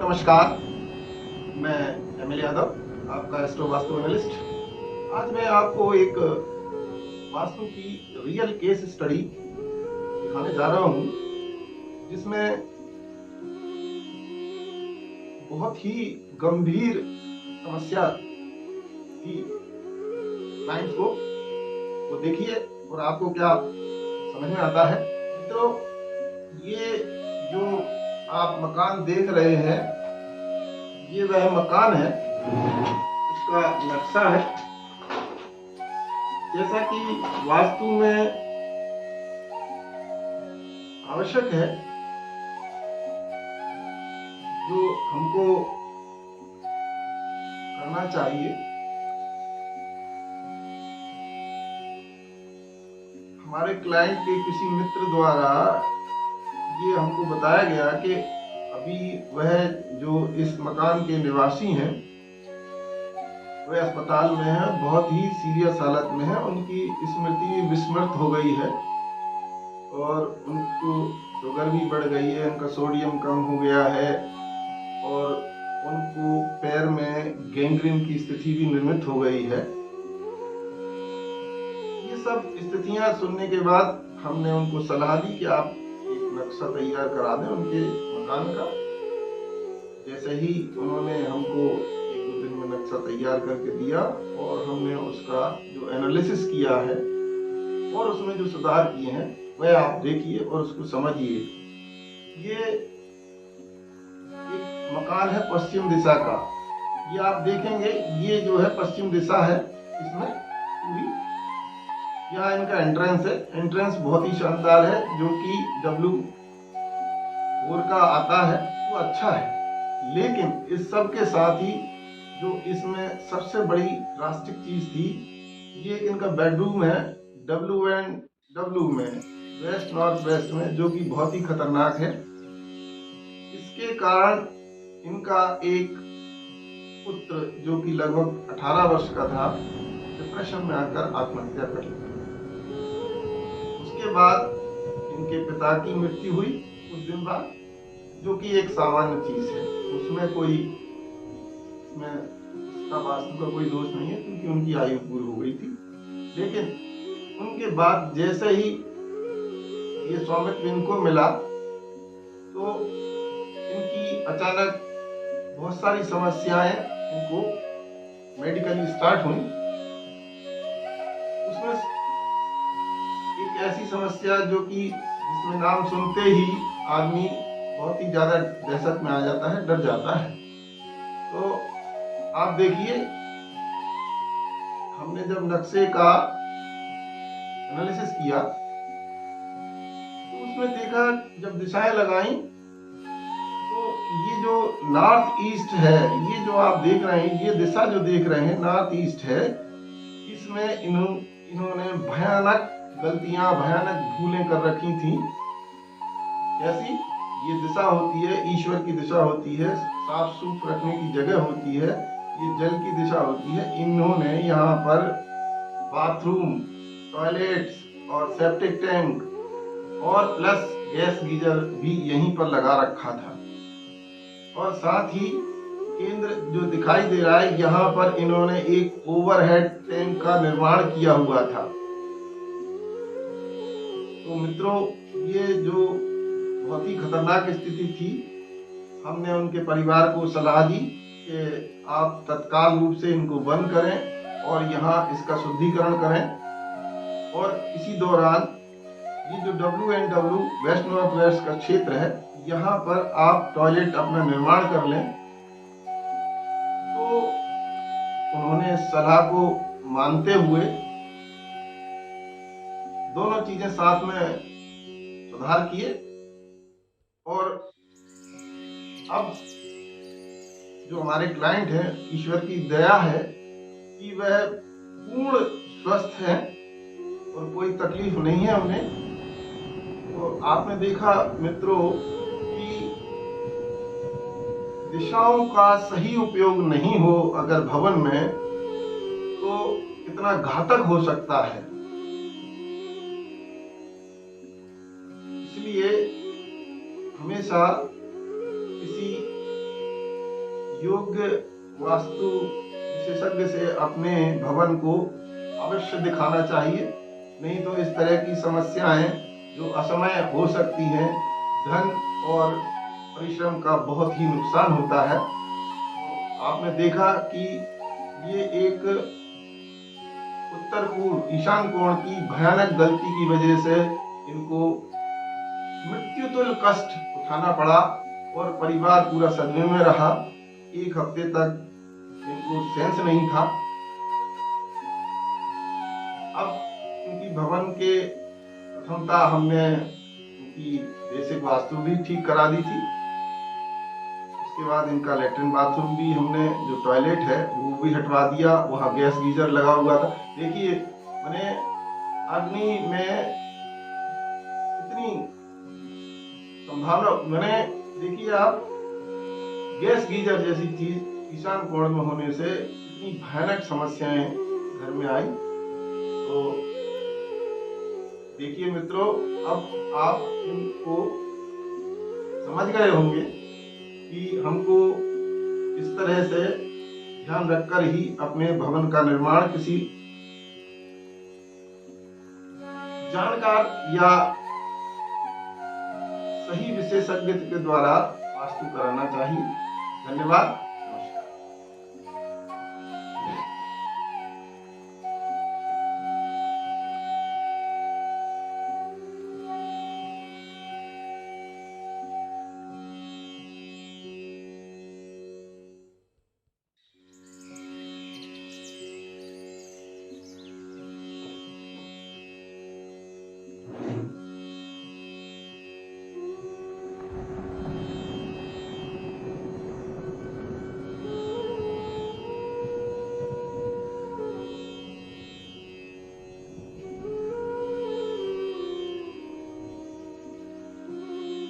नमस्कार। मैं एमएल यादव, आपका एस्ट्रो वास्तु एनालिस्ट। आज मैं आपको एक वास्तु की रियल केस स्टडी दिखाने जा रहा हूं, जिसमें बहुत ही गंभीर समस्या थी क्लाइंट्स को। वो देखिए और आपको क्या समझ में आता है। तो ये जो आप मकान देख रहे हैं, ये वह मकान है, उसका नक्शा है। जैसा कि वास्तु में आवश्यक है, जो हमको करना चाहिए, हमारे क्लाइंट के किसी मित्र द्वारा ये हमको बताया गया कि अभी वह जो इस मकान के निवासी हैं, वह अस्पताल में है, बहुत ही सीरियस हालत में है। उनकी स्मृति विस्मृत हो गई है और उनको शुगर भी बढ़ गई है, उनका सोडियम कम हो गया है और उनको पैर में गैंग्रीन की स्थिति भी निर्मित हो गई है। ये सब स्थितियां सुनने के बाद हमने उनको सलाह दी कि आप एक नक्शा तैयार करा दें उनके मकान का। जैसे ही उन्होंने हमको एक दो दिन में नक्शा तैयार करके दिया और हमने उसका जो एनालिसिस किया है और उसमें जो सुधार किए हैं, वह आप देखिए और उसको समझिए। ये एक मकान है पश्चिम दिशा का। ये आप देखेंगे, ये जो है पश्चिम दिशा है, इसमें पूरी। यहाँ इनका एंट्रेंस है। एंट्रेंस बहुत ही शानदार है, जो कि W4 का आता है, वो अच्छा है। लेकिन इस सब के साथ ही जो इसमें सबसे बड़ी ड्रास्टिक चीज थी, ये इनका बेडरूम है W में, वेस्ट नॉर्थ वेस्ट में, जो कि बहुत ही खतरनाक है। इसके कारण इनका एक पुत्र, जो कि लगभग 18 वर्ष का था, डिप्रेशन में आकर आत्महत्या कर ली। उसके बाद इनके पिता की मृत्यु हुई कुछ दिन बाद, जो कि एक सामान्य चीज है। उसमें कोई इसका वास्तु का कोई दोष नहीं है, क्योंकि उनकी आयु पूरी हो गई थी। लेकिन उनके बाद जैसे ही ये स्वामित्व इनको मिला, तो इनकी अचानक बहुत सारी समस्याएं इनको मेडिकली स्टार्ट हुई। उसमें एक ऐसी समस्या जो कि जिसमें नाम सुनते ही आदमी बहुत ही ज्यादा दहशत में आ जाता है, डर जाता है। तो आप देखिए, हमने जब नक्शे का एनालिसिस किया, तो उसमें देखा, जब दिशाएं लगाई, तो ये जो नॉर्थ ईस्ट है, ये जो आप देख रहे हैं, ये दिशा जो देख रहे हैं नॉर्थ ईस्ट है। इसमें इन्होंने भयानक गलतियां, भयानक भूलें कर रखी थी। कैसी? ये दिशा होती है, ईश्वर की दिशा होती है, साफ सुफ रखने की जगह होती है, ये जल की दिशा होती है। इन्होंने यहाँ पर बाथरूम, टॉयलेट्स और सेप्टिक टैंक और प्लस गैस गीजर भी यहीं पर लगा रखा था। और साथ ही केंद्र जो दिखाई दे रहा है, यहाँ पर इन्होंने एक ओवरहेड टैंक का निर्माण किया हुआ था। तो मित्रों, ये जो बहुत ही खतरनाक स्थिति थी, हमने उनके परिवार को सलाह दी कि आप तत्काल रूप से इनको बंद करें और यहाँ इसका शुद्धिकरण करें। और इसी दौरान ये जो W वेस्ट नॉर्थ वेस्ट का क्षेत्र है, यहाँ पर आप टॉयलेट अपना निर्माण कर लें। तो उन्होंने इस सलाह को मानते हुए दोनों चीजें साथ में सुधार किए। और अब जो हमारे क्लाइंट हैं, ईश्वर की दया है कि वह पूर्ण स्वस्थ हैं और कोई तकलीफ नहीं है उन्हें। तो आपने देखा मित्रों कि दिशाओं का सही उपयोग नहीं हो अगर भवन में, तो कितना घातक हो सकता है। इसलिए हमेशा किसी योग्य वास्तु विशेषज्ञ से अपने भवन को अवश्य दिखाना चाहिए। नहीं तो इस तरह की समस्याएं जो असमय हो सकती हैं, धन और परिश्रम का बहुत ही नुकसान होता है। आपने देखा कि ये एक उत्तर पूर्व ईशान कोण की भयानक गलती की वजह से इनको मृत्युतुल्य कष्ट उठाना पड़ा और परिवार पूरा सदमे में रहा। एक हफ्ते तक इनको सेंस नहीं था। अब उनकी भवन के प्रथमता हमने उनकी बेसिक वास्तु भी ठीक करा दी थी। उसके बाद इनका लेटरिन बाथरूम भी हमने, जो टॉयलेट है वो भी हटवा दिया। वहाँ गैस गीजर लगा हुआ था। देखिए मैंने अग्नि में इतनी संभावना, मैंने देखिए आप गैस गीजर जैसी चीज ईशान कोण में होने से इतनी भयानक समस्याएं घर में आई। तो देखिए मित्रों, अब आप इनको समझ गए होंगे कि हमको इस तरह से ध्यान रखकर ही अपने भवन का निर्माण किसी जानकार या सही विशेषज्ञ के द्वारा वास्तु कराना चाहिए। धन्यवाद।